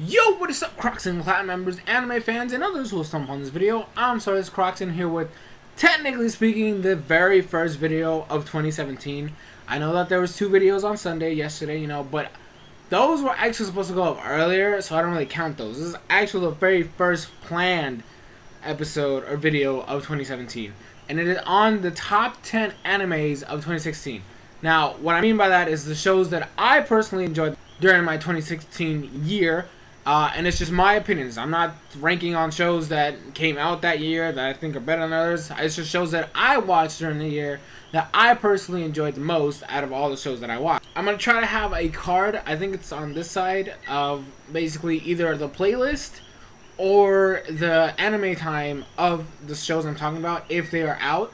Yo, what is up, Crockxen clan members, anime fans, and others who will stump on this video? I'm SoresanCrockxen here with, technically speaking, the very first video of 2017. I know that there was 2 videos on Sunday, yesterday, but those were actually supposed to go up earlier, so I don't really count those. This is actually the very first planned episode or video of 2017, and it is on the top 10 animes of 2016. Now, what I mean by that is the shows that I personally enjoyed during my 2016 year. And it's just my opinions. I'm not ranking on shows that came out that year that I think are better than others. It's just shows that I watched during the year that I personally enjoyed the most out of all the shows that I watched. I'm going to try to have a card, I think it's on this side, of basically either the playlist or the anime time of the shows I'm talking about if they are out.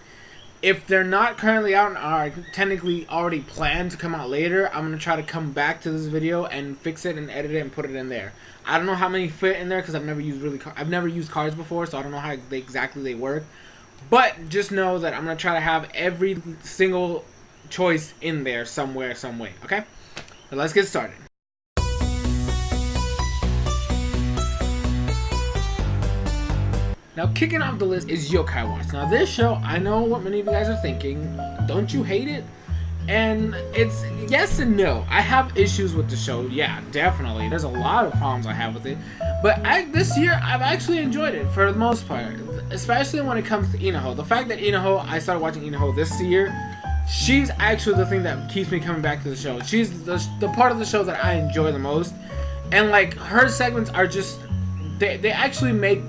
If they're not currently out and are technically already planned to come out later, I'm going to try to come back to this video and fix it and edit it and put it in there. I don't know how many fit in there because I've never used cards before, so I don't know how exactly they work. But just know that I'm going to try to have every single choice in there somewhere, some way, okay? So let's get started. Now, kicking off the list is Yokai Watch. Now, this show, I know what many of you guys are thinking. Don't you hate it? And it's yes and no. I have issues with the show. Yeah, definitely. There's a lot of problems I have with it. But this year, I've actually enjoyed it for the most part. Especially when it comes to Inaho. The fact that I started watching Inaho this year, she's actually the thing that keeps me coming back to the show. She's the part of the show that I enjoy the most. And, like, her segments are just, they actually make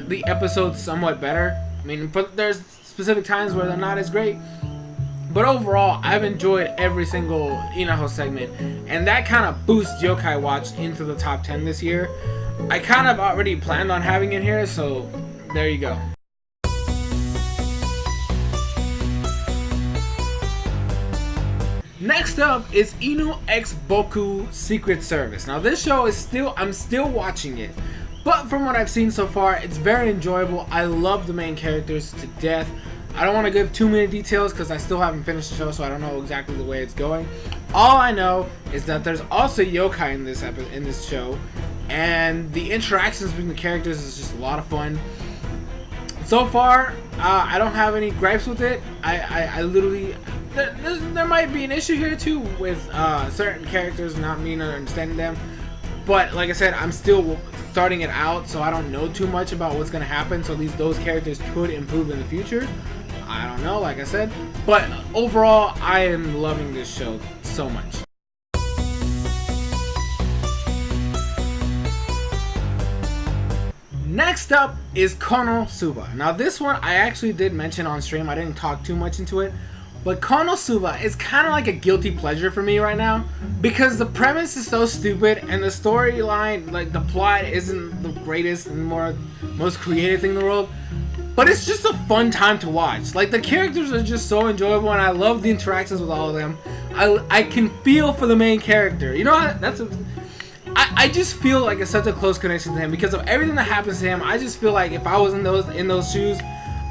the episodes somewhat better. I mean, there's specific times where they're not as great, but overall I've enjoyed every single Inaho segment, and that kind of boosts Yokai Watch into the top 10 this year. I kind of already planned on having it here, so there you go. Next up is Inu x Boku Secret Service. Now, this show is I'm still watching it. But from what I've seen so far, it's very enjoyable. I love the main characters to death. I don't want to give too many details because I still haven't finished the show, so I don't know exactly the way it's going. All I know is that there's also yokai in this show, and the interactions between the characters is just a lot of fun. So far, I don't have any gripes with it. I literally, there might be an issue here too with certain characters not me not understanding them. But like I said, I'm still starting it out, so I don't know too much about what's going to happen, so at least those characters could improve in the future. I don't know, like I said. But overall, I am loving this show so much. Next up is carnal subha. Now, this one I actually did mention on stream. I didn't talk too much into it. But carnal subha is kind of like a guilty pleasure for me right now because the premise is so stupid and the storyline, like the plot, isn't the greatest and most creative thing in the world. But it's just a fun time to watch. Like, the characters are just so enjoyable, and I love the interactions with all of them. I can feel for the main character. You know what? I just feel like it's such a close connection to him because of everything that happens to him. I just feel like if I was in those shoes,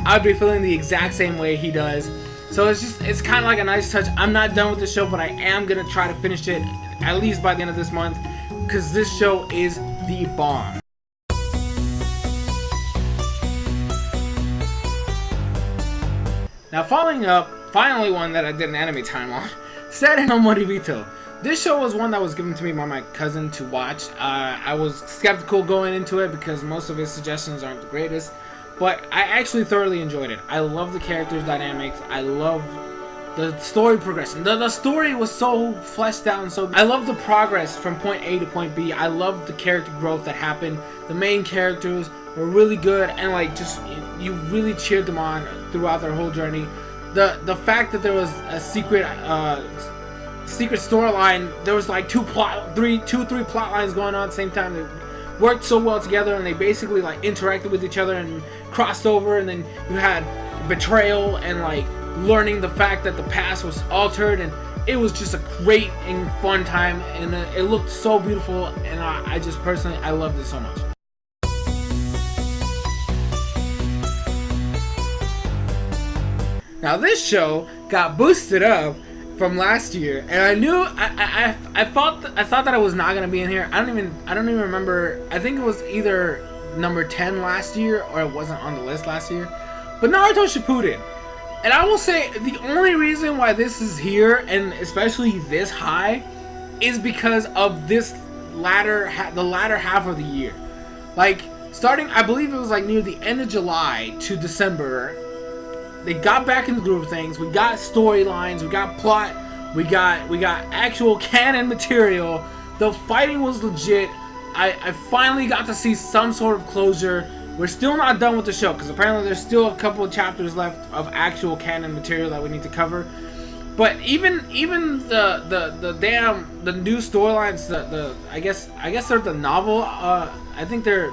I'd be feeling the exact same way he does. So it's kind of like a nice touch. I'm not done with the show, but I am going to try to finish it at least by the end of this month because this show is the bomb. Now, following up, finally one that I did an anime time on, Seren no Moribito. This show was one that was given to me by my cousin to watch. I was skeptical going into it because most of his suggestions aren't the greatest. But I actually thoroughly enjoyed it. I love the characters' dynamics. I love the story progression. The story was so fleshed out and so... I love the progress from point A to point B. I love the character growth that happened. The main characters were really good and like just you really cheered them on throughout their whole journey. The fact that there was a secret storyline, there was like 3 plot lines going on at the same time. They worked so well together, and they basically like interacted with each other and crossed over, and then you had betrayal and like learning the fact that the past was altered, and it was just a great and fun time, and it looked so beautiful, and I just personally, I loved it so much. Now, this show got boosted up from last year, and I knew I thought that it was not gonna be in here. I don't even remember. I think it was either number 10 last year or it wasn't on the list last year. But Naruto Shippuden, and I will say the only reason why this is here and especially this high is because of this the latter half of the year. Like starting, I believe it was like near the end of July to December. They got back in the groove of things. We got storylines, we got plot, we got actual canon material. The fighting was legit. I finally got to see some sort of closure. We're still not done with the show because apparently there's still a couple of chapters left of actual canon material that we need to cover. But even the new storylines, I guess they're the novel. I think they're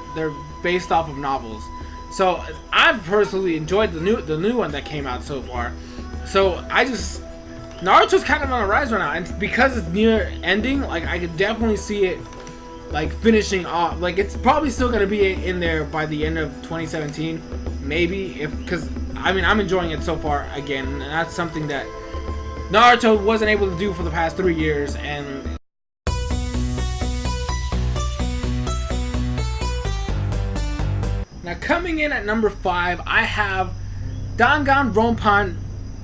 based off of novels. So I've personally enjoyed the new one that came out so far. So Naruto's kind of on the rise right now, and because it's near ending, like I could definitely see it like finishing off. Like it's probably still gonna be in there by the end of 2017, maybe, because I mean I'm enjoying it so far again, and that's something that Naruto wasn't able to do for the past 3 years. And now coming in at number 5, I have Danganronpa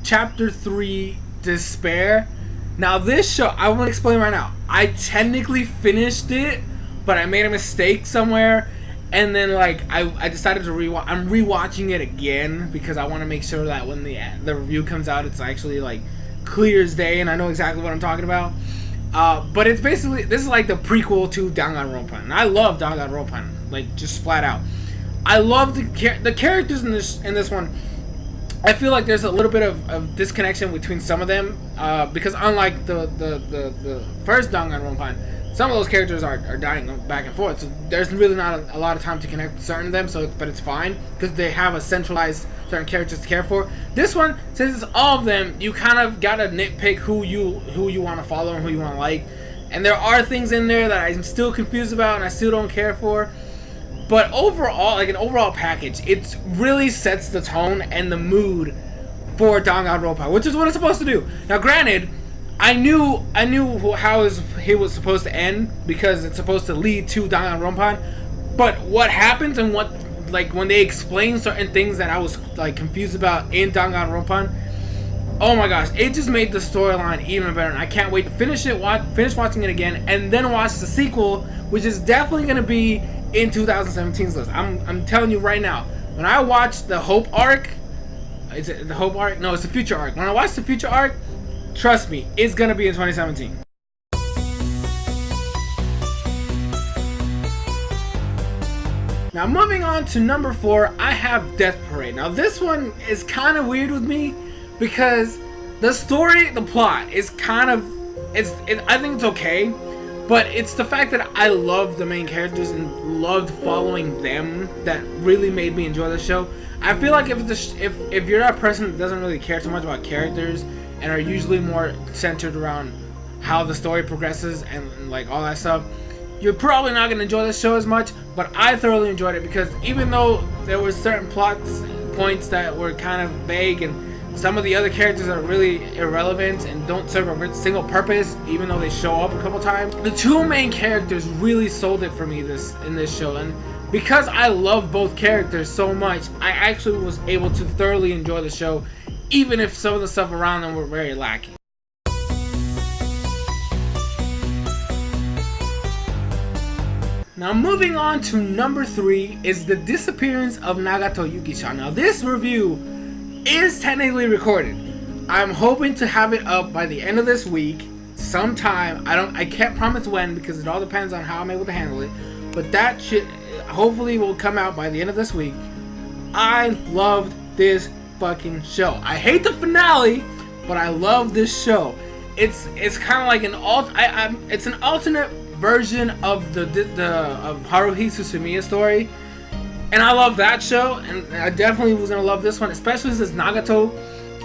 Chapter 3 Despair. Now this show, I want to explain right now. I technically finished it, but I made a mistake somewhere, and then like I decided to rewatch. I'm rewatching it again because I want to make sure that when the review comes out, it's actually like clear as day, and I know exactly what I'm talking about. But it's basically, this is like the prequel to Danganronpa, and I love Danganronpa, like just flat out. I love the characters in this one. I feel like there's a little bit of disconnection between some of them, because unlike the first Danganronpa, some of those characters are dying back and forth. So there's really not a lot of time to connect with certain of them. But it's fine because they have a centralized certain characters to care for. This one, since it's all of them, you kind of gotta nitpick who you want to follow and who you want to like. And there are things in there that I'm still confused about and I still don't care for. But overall, like an overall package, it really sets the tone and the mood for Danganronpa, which is what it's supposed to do. Now, granted, I knew how it was supposed to end because it's supposed to lead to Danganronpa. But what happens and what, like, when they explain certain things that I was like confused about in Danganronpa, oh my gosh, it just made the storyline even better. And I can't wait to finish watching it again, and then watch the sequel, which is definitely gonna be in 2017's list. I'm telling you right now, when I watch the Hope arc, is it the Hope arc? No, it's the Future arc. When I watch the Future arc, trust me, it's gonna be in 2017. Now moving on to number 4, I have Death Parade. Now this one is kind of weird with me because the story, the plot is kind of, I think it's okay. But it's the fact that I love the main characters and loved following them that really made me enjoy the show. I feel like if you're that person that doesn't really care too much about characters and are usually more centered around how the story progresses and like all that stuff, you're probably not going to enjoy the show as much. But I thoroughly enjoyed it because even though there were certain plot points that were kind of vague and some of the other characters are really irrelevant and don't serve a single purpose, even though they show up a couple times, the two main characters really sold it for me in this show. And because I love both characters so much, I actually was able to thoroughly enjoy the show, even if some of the stuff around them were very lacking. Now moving on to number 3 is the Disappearance of Nagato Yuki-chan. Now this review is technically recorded. I'm hoping to have it up by the end of this week sometime. I can't promise when because it all depends on how I'm able to handle it, but that shit hopefully will come out by the end of this week. I loved this fucking show. I hate the finale, but I love this show. It's kind of like it's an alternate version of the of Haruhi Suzumiya's story. And I love that show, and I definitely was going to love this one, especially since Nagato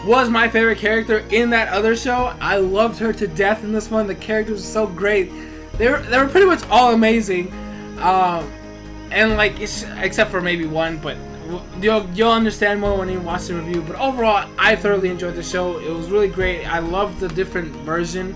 was my favorite character in that other show. I loved her to death in this one. The characters were so great. They were pretty much all amazing. And like, except for maybe one, but you'll understand more when you watch the review. But overall, I thoroughly enjoyed the show. It was really great. I loved the different version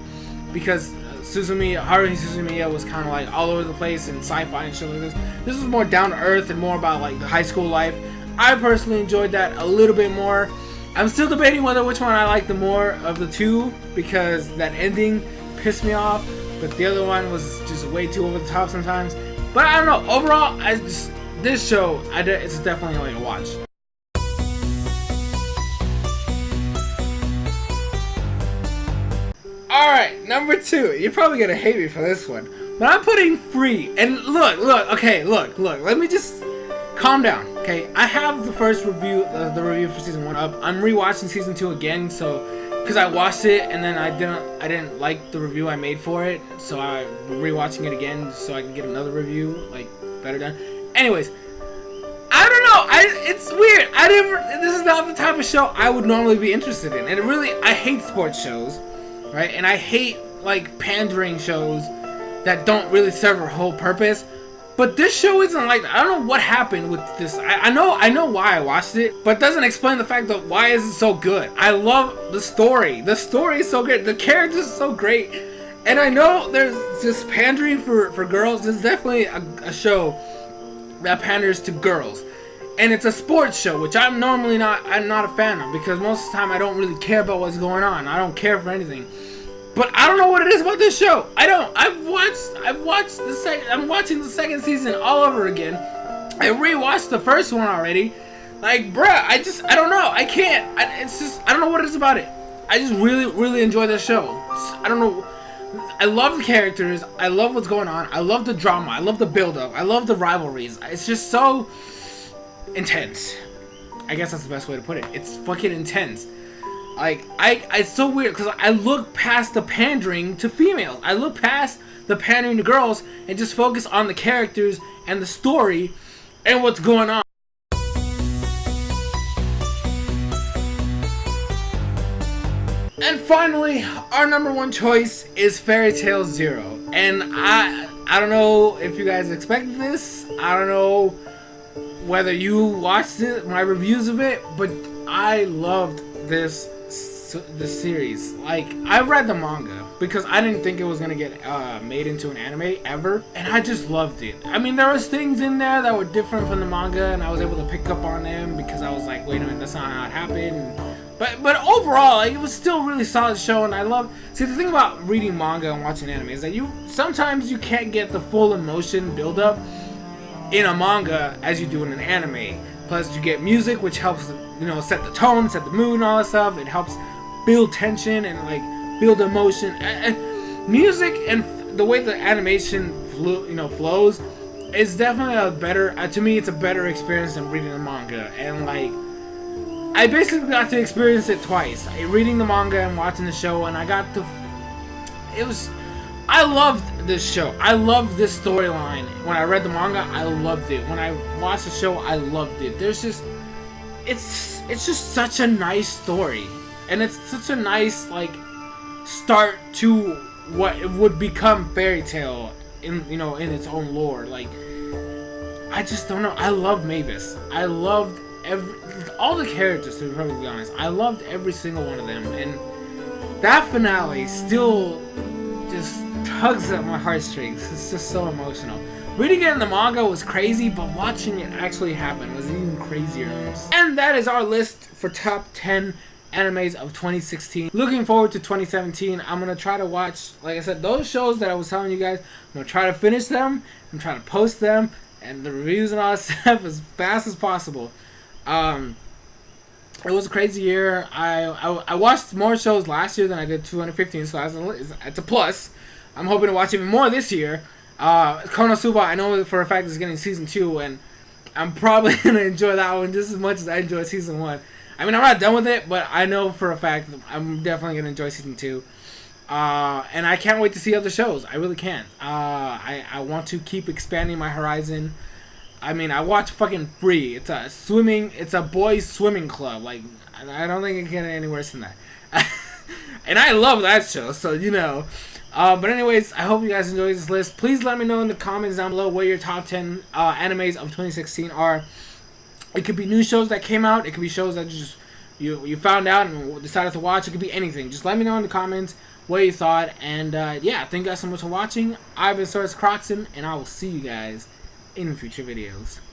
because Haruhi Suzumiya was kind of like all over the place and sci-fi and shit like this. This was more down to earth and more about like the high school life. I personally enjoyed that a little bit more. I'm still debating which one I like the more of the two because that ending pissed me off, but the other one was just way too over the top sometimes. But I don't know. Overall, this show, it's definitely like a watch. Alright, number 2. You're probably gonna hate me for this one, but I'm putting Free. And look, let me just calm down, okay? I have the first review, the review for season 1 up. I'm rewatching season 2 again, so because I watched it and then I didn't like the review I made for it, so I'm rewatching it again so I can get another review like better done. Anyways, I don't know. It's weird. This is not the type of show I would normally be interested in, and I hate sports shows, right? And I hate like pandering shows that don't really serve a whole purpose. But this show isn't like that. I don't know what happened with this. I know why I watched it, but it doesn't explain the fact that why is it so good. I love the story. The story is so good. The characters are so great. And I know there's just pandering for girls. There's definitely a show that panders to girls. And it's a sports show, which I'm not a fan of because most of the time I don't really care about what's going on. I don't care for anything. But I don't know what it is about this show. I'm watching the second season all over again. I rewatched the first one already. Like, bruh, I don't know. I can't. I don't know what it is about it. I just really enjoy this show. I don't know. I love the characters. I love what's going on. I love the drama. I love the build-up. I love the rivalries. It's just so intense. I guess that's the best way to put it. It's fucking intense. Like, it's so weird because I look past the pandering to females. I look past the pandering to girls and just focus on the characters and the story and what's going on. And finally, our number 1 choice is Fairy Tail Zero. And I don't know if you guys expected this. I don't know whether you watched it, my reviews of it, but I loved this series. Like, I read the manga because I didn't think it was gonna get made into an anime ever, and I just loved it. I mean, there was things in there that were different from the manga, and I was able to pick up on them because I was like, wait a minute, that's not how it happened. But overall, like, it was still a really solid show, and see, the thing about reading manga and watching anime is that sometimes you can't get the full emotion build up in a manga as you do in an anime. Plus, you get music, which helps, set the tone, set the mood, and all that stuff. It helps build tension and like build emotion. Music and the way the animation flows is definitely a better. To me, it's a better experience than reading the manga. And like, I basically got to experience it twice: reading the manga and watching the show. And I loved this show. I loved this storyline. When I read the manga, I loved it. When I watched the show, I loved it. It's just such a nice story, and it's such a nice like start to what it would become Fairy Tail in its own lore. Like, I just don't know. I love Mavis. I loved all the characters, to be perfectly honest. I loved every single one of them, and that finale still just tugs at my heartstrings. It's just so emotional. Reading it in the manga was crazy, but watching it actually happen was even crazier. And that is our list for top 10 animes of 2016. Looking forward to 2017. I'm going to try to watch, like I said, those shows that I was telling you guys. I'm going to try to finish them. I'm trying to post them and the reviews and all that stuff as fast as possible. It was a crazy year. I watched more shows last year than I did 2015, so it's a plus. I'm hoping to watch even more this year. Konosuba, I know for a fact is getting season 2, and I'm probably gonna enjoy that one just as much as I enjoyed season 1. I mean, I'm not done with it, but I know for a fact that I'm definitely gonna enjoy season 2. And I can't wait to see other shows. I really can. I want to keep expanding my horizon. I mean, I watch fucking Free. It's a boys swimming club. Like, I don't think it can get any worse than that. And I love that show, so But anyways, I hope you guys enjoyed this list. Please let me know in the comments down below what your top 10 animes of 2016 are. It could be new shows that came out. It could be shows that you found out and decided to watch. It could be anything. Just let me know in the comments what you thought. And yeah, thank you guys so much for watching. I've been SoresanCrockxen, and I will see you guys in future videos.